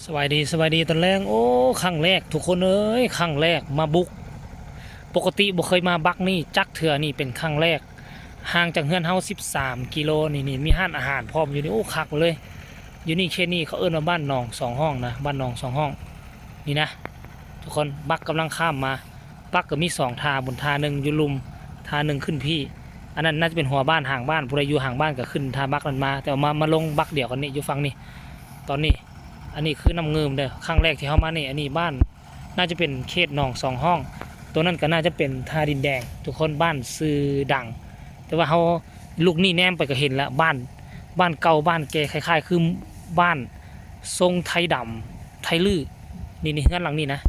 สบายดีตอนแรกโอ้ครั้งแรกทุกคนเอ้ยครั้งแรกมาบุกปกติบ่เคยมาบักนี่จักเถื่อนี่เป็นครั้งแรกห่างจากเฮือนเฮา13กิโลนี่มีร้านอาหารพร้อมอยู่นี่โอ้คักเลยอยู่นี่เขตนี่เขาเอิ้นว่าบ้านหนองสองห้องนะบ้านหนองสองห้องนี่นะทุกคนบักกำลังข้ามมาบักก็มี2 ทาบนทาหนึ่งอยู่ลุมทาหนึ่งขึ้นพี่อันนั้นน่าจะเป็นหัวบ้านห่างบ้านผู้ใดอยู่ห่างบ้านก็ขึ้นทาบักนั้นมาแต่ว่ามาลงบักเดี่ยวกันนี่อยู่ฝั่งนี้ตอนนี้ อันนี้คือน้ำเงิมเด้อครั้งแรกที่เข้ามานี่อันนี้บ้านน่าจะเป็นเขตหนองสองห้องตัวนั้นก็น่าจะเป็นทาดินแดงทุกคนบ้านซื้อดังแต่ว่าเขาลูกนี่แนมไปก็เห็นแล้วบ้านเก่าบ้านแกคล้ายๆคือบ้านทรงไทยดำไทยลื้อนี่เฮือนหลังนี้นะ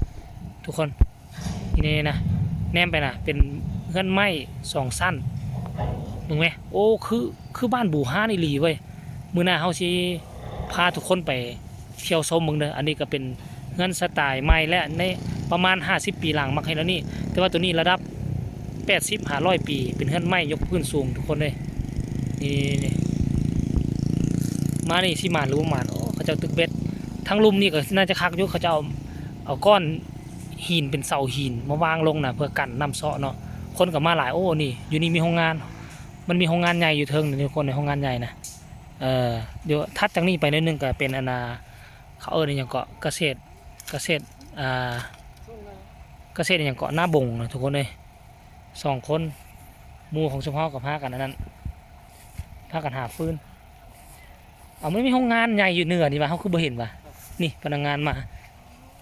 ทุกคนนี่นะแนมไปนะเป็นเฮือนไม้2 สั้นมึงไหมโอ้คือบ้านบูฮานี่ลีเว้ยมื้อหน้าเขาสิพาทุกคนไปเที่ยวชมเมืองเด้ออันนี้ก็เป็นเฮือนสไตล์ใหม่และในประมาณ50 ปีหลังมักให้แล้วนี่แต่ว่าตัวนี้ระดับ80-100 ปีเป็นเฮือนไม้ยกพื้นสูงทุกคนเลยนี่มานี่สิมาหรือบ่มาโอ้เขาเจ้าตึกเบ็ดทั้งลุมนี่ก็น่าจะคักอยู่เขาจะเอาก้อนหินเป็นเสาหินมาวางลงนะเพื่อกันน้ำเซาะเนาะคนก็มาหลายโอ้นี่อยู่นี่มีโรงงานมันมีโรงงานใหญ่อยู่เทิงนี่คนในโรงงานใหญ่นะเดี๋ยวทัดจากนี้ไปนิดนึงก็เป็นอนาเขาอย่างเกาะเกษตรเกษตรอย่างเกาะหน้าบงนะทุกคนเลย2 คนหมู่ของเฉพาะกับพากันนั้นพากันหาฟืนเอาไม่มีโรงงานใหญ่อยู่เหนือนี่ว่าเขาคือบ่เห็นว่ะนี่พนักงานมา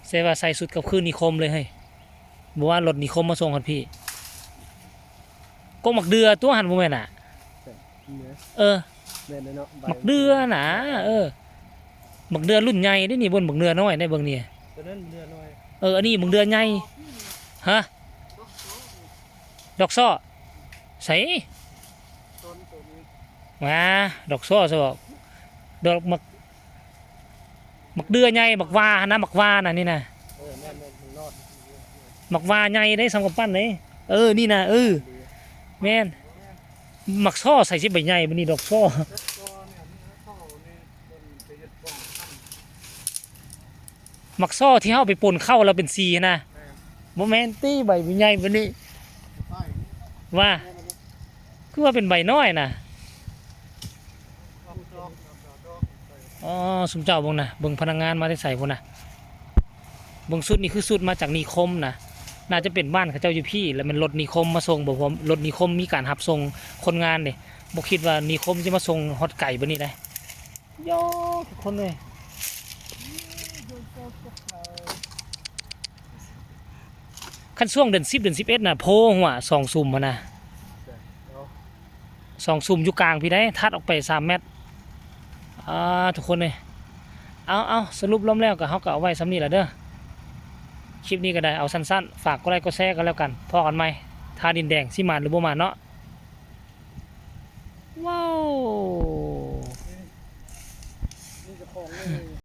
เซว่าใส่สุดกับคืนนิคมเลยเฮ้ยบอกว่ารถนิคมมาส่งกันพี่ก็หมักเดือตัวหันโมเมนต์อ่ะเออหมักเดือนะหมักเดือรุ่นใหญ่ได้นี่บนหมักเดือน้อยได้เบิ่งนี่อันนี้หมักเดือใหญ่ฮะดอกซ้อใส่มาดอกซ้อซะบอกดอกหมักเดือใหญ่หมักวานะหมักวาน่ะนี่นะหมักวาใหญ่ได้สำกับปั้นเลยนี่นะแม่นหมักซ้อใส่สิใบใหญ่บัดนี้ดอกซ้อหมักซ้อที่เฮาไปป่นเข้าแล้วเป็นสีนะโมเมนตี้ใบใหญ่บัดนี้ว่าคือว่าเป็นใบน้อยนะอ๋อสมเจ้าเบิ่งนะเบิ่งพนักงานมาได้ใส่พุ่นนะเบิ่งสุดนี่คือสุดมาจากนิคมนะน่าจะเป็นบ้านเขาเจ้าอยู่พี่แล้วมันรถนิคมมาส่งบอกว่ารถนิคมมีการรับส่งคนงานเนี่ยบ่คิดว่านิคมจะมาส่งฮอตไก่บัดนี้ได้ย่อคนเลยขั้นช่วงเดือน10เดือน11น่ะโพหัว2 ซุ่มนะ2 ซุ่มอยู่กลางพี่ได้ทัดออกไป3 เมตรทุกคนเลยเอาสรุปล้มแล้วก็เขาก็เอาไว้สำนี้แหละเด้อคลิปนี้ก็ได้เอาสั้นๆฝากก็ไลค์ก็แชร์กันแล้วกันพอกันไหมทาดินแดงสิมานหรือบ่มานเนาะว้าว